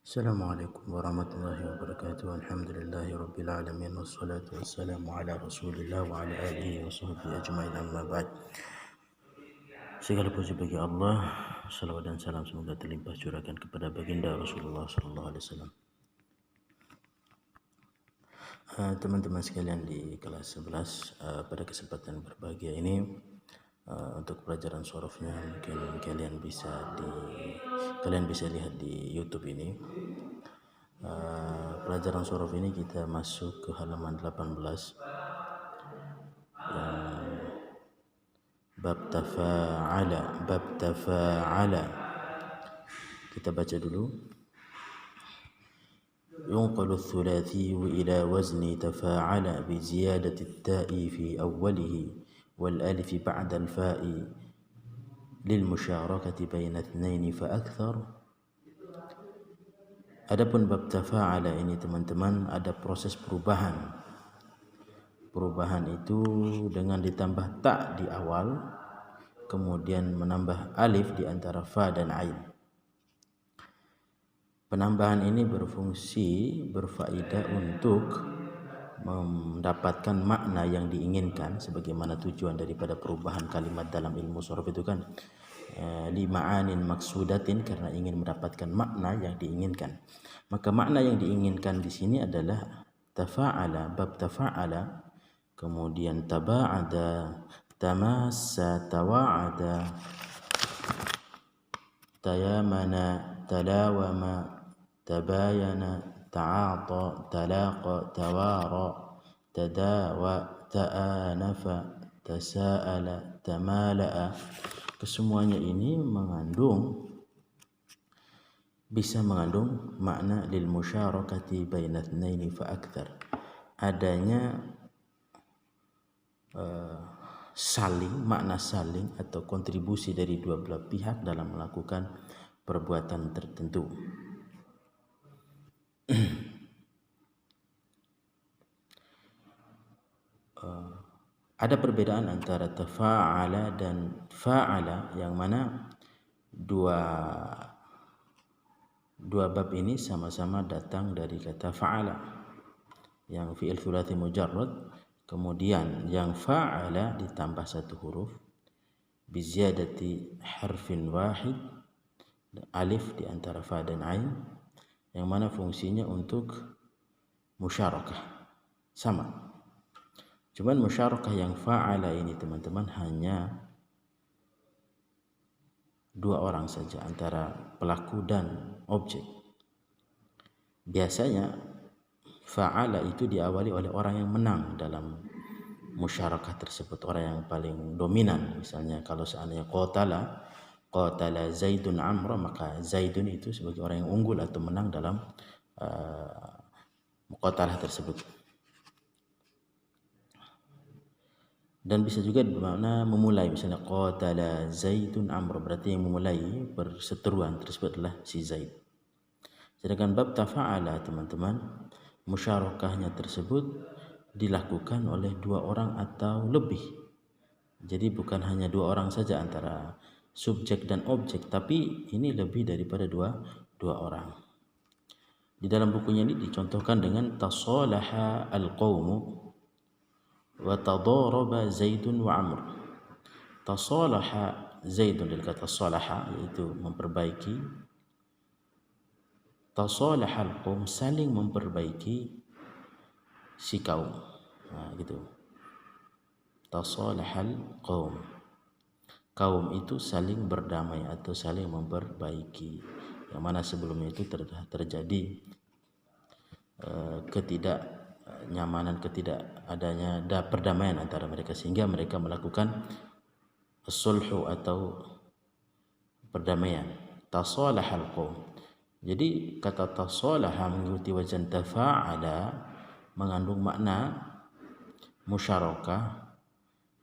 Assalamualaikum warahmatullahi wabarakatuh. Alhamdulillahi rabbil alamin wassalatu wassalamu ala Rasulillah wa ala alihi wa sahbihi ajmain, amma ba'd. Segala puji bagi Allah, salawat dan salam semoga terlimpah curahkan kepada baginda Rasulullah sallallahu alaihi wasallam. Teman-teman sekalian di kelas 11, pada kesempatan berbahagia ini, untuk pelajaran sorofnya mungkin kalian bisa lihat di YouTube ini. Pelajaran sorof ini kita masuk ke halaman 18 yang bab tafa'ala. Kita baca dulu. ينقل الثلاثي إلى وزن تفاعل بزيادة التاء في أوله والألف بعد الفاء للمشاركة بين اثنين فأكثر. Adapun bab tafa'ala ini teman-teman ada proses perubahan. Perubahan itu dengan ditambah ta di awal, kemudian menambah alif di antara fa dan ain. Penambahan ini berfaedah untuk mendapatkan makna yang diinginkan, sebagaimana tujuan daripada perubahan kalimat dalam ilmu sorof itu kan lima'anin maksudatin, karena ingin mendapatkan makna yang diinginkan. Maka makna yang diinginkan di sini adalah tafa'ala, bab tafa'ala, kemudian taba'ada, tamassa, tawa'ada, tayamana, talawama, tabayana, ta'ata, talaqa, tawara, tadawa, ta'anafa, tasa'ala, tamala'a. Kesemuanya ini bisa mengandung makna lil musyarakati baina itsnaini fa akthar. Adanya makna saling atau kontribusi dari dua belah pihak dalam melakukan perbuatan tertentu. Ada perbedaan antara tafa'ala dan fa'ala, yang mana dua bab ini sama-sama datang dari kata fa'ala, yang fi'il thulathi mujarrad. Kemudian yang fa'ala ditambah satu huruf biziyadati harfin wahid, alif di antara fa dan ain, yang mana fungsinya untuk musyarakah, sama. Cuman musyarakah yang fa'ala ini teman-teman hanya dua orang saja antara pelaku dan objek. Biasanya fa'ala itu diawali oleh orang yang menang dalam musyarakah tersebut, orang yang paling dominan. Misalnya kalau seandainya qatala Zaidun Amra, maka Zaidun itu sebagai orang yang unggul atau menang dalam muqatalah tersebut. Dan bisa juga bermakna memulai, misalnya qatala Zaidun Amr, berarti yang memulai perseteruan tersebut adalah si Zaid. Sedangkan bab tafa'ala teman-teman, musyarakahnya tersebut dilakukan oleh dua orang atau lebih. Jadi bukan hanya dua orang saja antara subjek dan objek, tapi ini lebih daripada dua orang. Di dalam bukunya ini dicontohkan dengan tasalaha al-qawmu wa tadaraba Zaidun wa Amr. Tasalaha Zaidun dari kata salaha, yaitu memperbaiki. Tasalaha al-qawm, saling memperbaiki si kaum. Gitu. Tasalaha al-qawm, kaum itu saling berdamai atau saling memperbaiki, yang mana sebelumnya itu terjadi ketidaknyamanan, adanya perdamaian antara mereka, sehingga mereka melakukan sulhu atau perdamaian. Tasalahal qaum. Jadi kata tasalaha mengikuti wazan tafa'ala mengandung makna musyarakah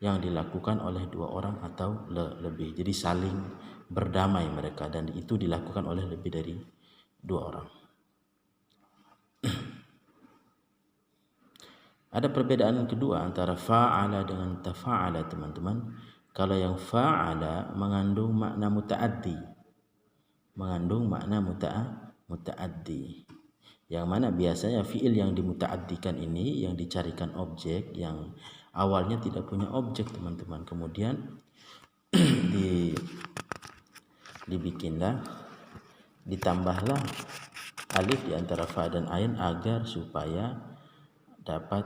yang dilakukan oleh dua orang atau lebih. Jadi saling berdamai mereka, dan itu dilakukan oleh lebih dari dua orang. Ada perbedaan kedua antara fa'ala dengan tafa'ala teman-teman. Kalau yang fa'ala mengandung makna muta'addi, muta'addi, yang mana biasanya fiil yang dimuta'addikan ini yang dicarikan objek yang awalnya tidak punya objek teman-teman, kemudian dibikinlah, ditambahlah alif di antara fa dan ain agar supaya dapat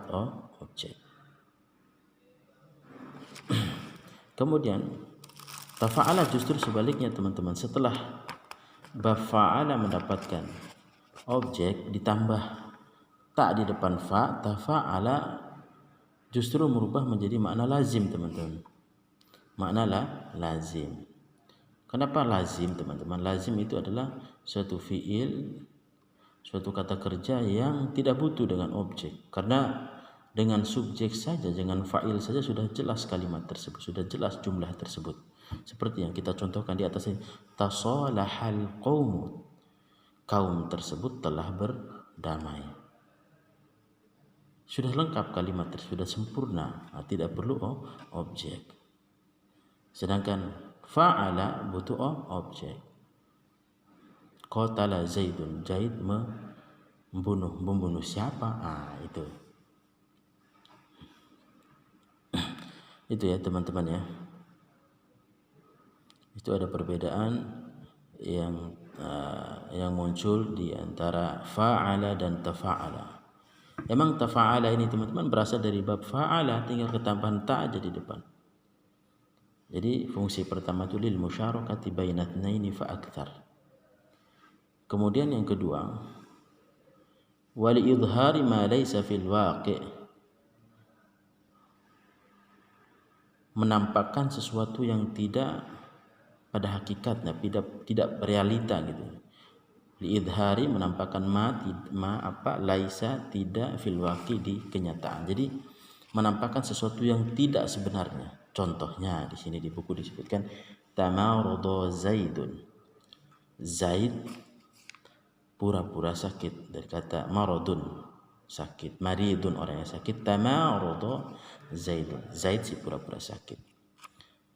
objek. Kemudian tafa'ala justru sebaliknya teman-teman, setelah bab fa'ala mendapatkan objek ditambah tak di depan fa, tafa'ala justru merubah menjadi makna lazim teman-teman. Makna lazim. Kenapa lazim teman-teman? Lazim itu adalah suatu fiil, suatu kata kerja yang tidak butuh dengan objek, karena dengan subjek saja, dengan fa'il saja sudah jelas kalimat tersebut, sudah jelas jumlah tersebut. Seperti yang kita contohkan di atas ini, tasalahal qaumu, kaum tersebut telah berdamai. Sudah lengkap kalimat tersebut, sudah sempurna, tidak perlu objek. Sedangkan fa'ala butuh objek. Qatala Zaidun, Zaid membunuh siapa? Itu. Itu ya teman-teman ya. Itu ada perbedaan yang muncul di antara fa'ala dan tafa'ala. Emang tafa'ala ini teman-teman berasal dari bab fa'ala, tinggal ketambahan ta aja di depan. Jadi fungsi pertama itu lil musyarakati baina itsnaini fa aktsar. Kemudian yang kedua, wal idhari ma laysa fil waqi', menampakkan sesuatu yang tidak pada hakikatnya, tidak realita gitu. Liidhari menampakkan laisa tidak fil waqi' di kenyataan. Jadi menampakkan sesuatu yang tidak sebenarnya. Contohnya di sini di buku disebutkan tamarada Zaidun. Zaid pura-pura sakit, dari kata maradun, sakit, maridun orang yang sakit, tamarada Zaidun. Zaid si pura-pura sakit.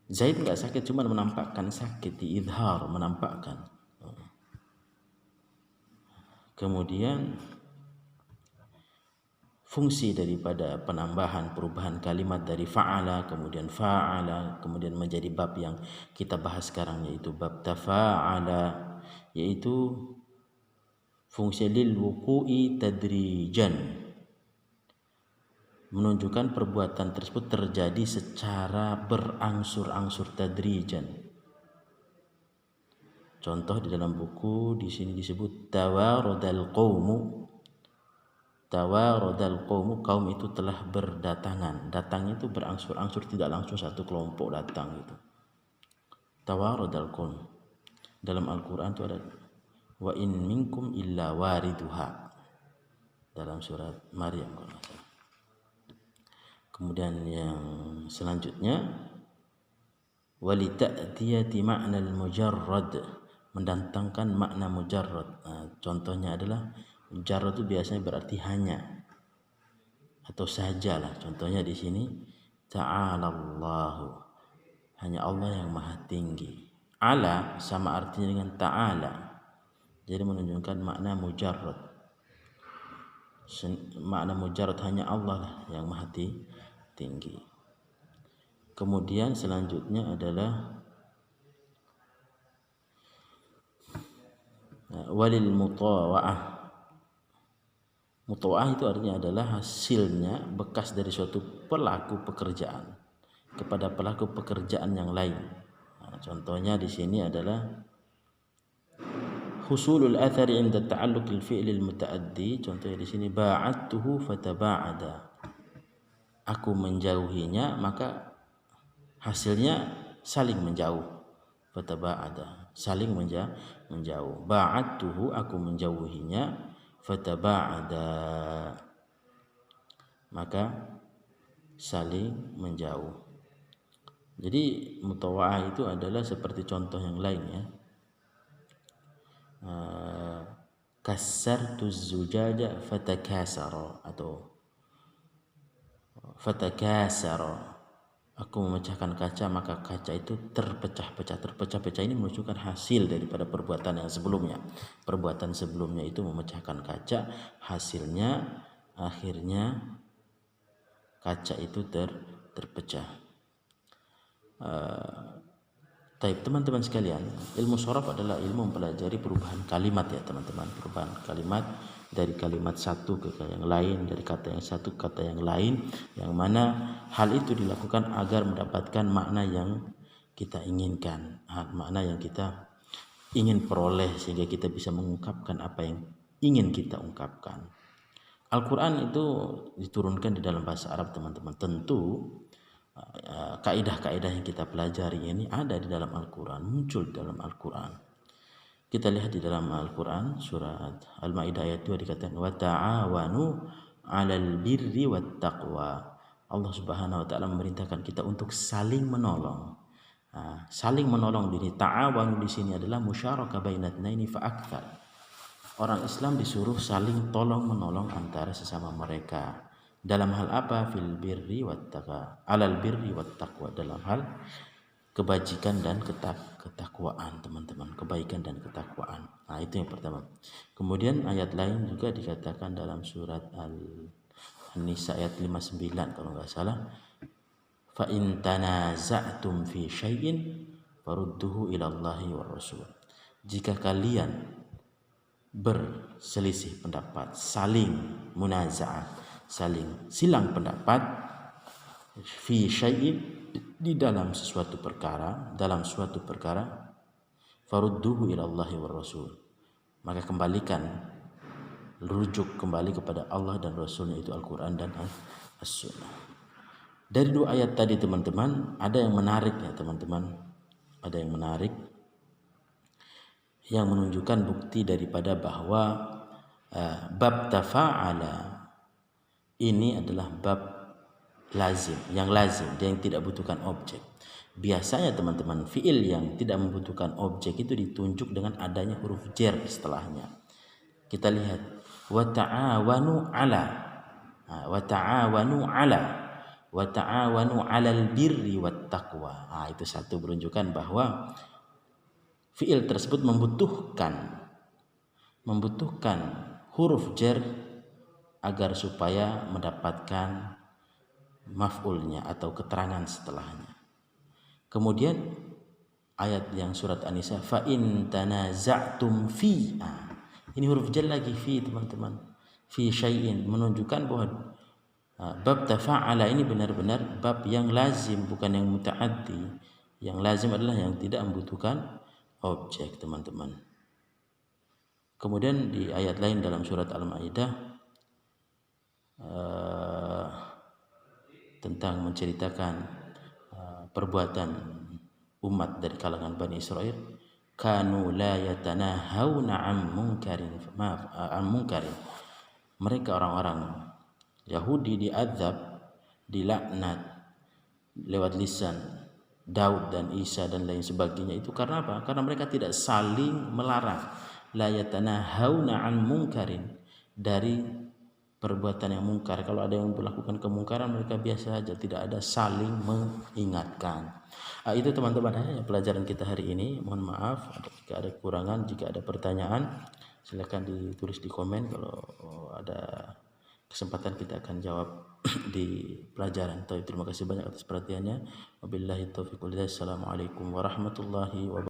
Zaid enggak sakit, cuma menampakkan sakit, diidhar, menampakkan. Kemudian fungsi daripada penambahan perubahan kalimat dari fa'ala kemudian menjadi bab yang kita bahas sekarang, yaitu bab tafa'ala, yaitu fungsi lil wuqu'i tadrijan, menunjukkan perbuatan tersebut terjadi secara berangsur-angsur, tadrijan. Contoh di dalam buku di sini disebut tawaradal qaumu. Tawaradal qaumu, kaum itu telah berdatangan. Datangnya itu berangsur-angsur, tidak langsung satu kelompok datang gitu. Tawaradal qaum. Dalam Al-Qur'an itu ada wa in minkum illa wariduha. Dalam surat Maryam kalau tidak salah. Kemudian yang selanjutnya walita'tiyati ma'nal mujarrad, mendatangkan makna mujarrad. Contohnya adalah mujarrad itu biasanya berarti hanya atau sajalah. Contohnya di sini ta'alallahu, hanya Allah yang maha tinggi. Ala sama artinya dengan ta'ala, jadi menunjukkan makna mujarrad. Makna mujarrad hanya Allah lah yang maha tinggi. Kemudian selanjutnya adalah walil mutawa'ah. Mutawa'ah itu artinya adalah hasilnya, bekas dari suatu pelaku pekerjaan kepada pelaku pekerjaan yang lain. Contohnya di sini adalah husulul athari inda ta'alluqil fi'lil muta'addi. Contohnya di sini ba'adtuhu fataba'ada, aku menjauhinya maka hasilnya saling menjauh. Fataba'ada, saling menjauh. Ba'adtuhu, aku menjauhinya. Fataba'ada, maka saling menjauh. Jadi mutawa'ah itu adalah seperti contoh yang lain ya. Kassartu zujaja fatakasara, atau fatakasara, Aku memecahkan kaca, maka kaca itu terpecah-pecah. Terpecah-pecah ini menunjukkan hasil daripada perbuatan yang sebelumnya. Perbuatan sebelumnya itu memecahkan kaca, hasilnya akhirnya kaca itu terpecah. Taib teman-teman sekalian, ilmu sorof adalah ilmu mempelajari perubahan kalimat ya teman-teman, perubahan kalimat dari kalimat satu ke yang lain, dari kata yang satu ke kata yang lain, yang mana hal itu dilakukan agar mendapatkan makna yang kita inginkan, makna yang kita ingin peroleh, sehingga kita bisa mengungkapkan apa yang ingin kita ungkapkan. Al-Quran itu diturunkan di dalam bahasa Arab teman-teman. Tentu kaidah-kaidah yang kita pelajari ini ada di dalam Al-Quran, muncul di dalam Al-Quran. Kita lihat di dalam Al-Quran surat Al-Maidah ayat 2 dikatakan wa ta'awanu 'alal birri wat taqwa. Allah Subhanahu wa taala memerintahkan kita untuk saling menolong. Saling menolong ini ta'awanu di sini adalah musyarakah bainatnaini fa aktsar. Orang Islam disuruh saling tolong menolong antara sesama mereka. Dalam hal apa? Fil birri wat taqwa. Alal birri wat taqwa, dalam hal kebajikan dan ketakwaan teman-teman, kebaikan dan ketakwaan. Itu yang pertama. Kemudian ayat lain juga dikatakan dalam surat An-Nisa ayat 59 kalau enggak salah, fa in tanaza'tum fi syai'in farudduhu ila Allahi war Rasul. Jika kalian berselisih pendapat, saling munaza'ah, saling silang pendapat, fi syai'in, di dalam suatu perkara, farudduhu ila Allahi war Rasul, maka kembalikan, rujuk kembali kepada Allah dan Rasulnya, itu Al-Quran dan As-Sunnah. Dari dua ayat tadi teman-teman, ada yang menarik ya teman-teman, ada yang menarik yang menunjukkan bukti daripada bahwa bab tafa'ala ini adalah bab lazim, yang tidak butuhkan objek. Biasanya teman-teman, fiil yang tidak membutuhkan objek itu ditunjuk dengan adanya huruf jar setelahnya. Kita lihat wa ta'awanu 'alal birri wat taqwa. Itu satu menunjukkan bahwa fiil tersebut membutuhkan huruf jar agar supaya mendapatkan maf'ulnya atau keterangan setelahnya. Kemudian ayat yang surat An-Nisa fa in tanaza'tum fi, ini huruf jar lagi, fi teman-teman, fi syai'in, menunjukkan bahwa bab tafa'ala ini benar-benar bab yang lazim, bukan yang muta'addi. Yang lazim adalah yang tidak membutuhkan objek teman-teman. Kemudian di ayat lain dalam surat Al-Maidah tentang menceritakan perbuatan umat dari kalangan Bani Israel, kanu la yatanahawna an munkarin, mereka orang-orang Yahudi diazab, dilaknat lewat lisan Daud dan Isa dan lain sebagainya. Itu karena apa? Karena mereka tidak saling melarang. La yatanahawna an munkarin, dari perbuatan yang mungkar. Kalau ada yang melakukan kemungkaran, mereka biasa saja, tidak ada saling mengingatkan. Itu teman-teman ya pelajaran kita hari ini. Mohon maaf jika ada kekurangan. Jika ada pertanyaan, silakan ditulis di komen. Kalau ada kesempatan kita akan jawab di pelajaran. Terima kasih banyak atas perhatiannya. Wabillahi taufiq wal hidayah. Assalamualaikum warahmatullahi wabarakatuh.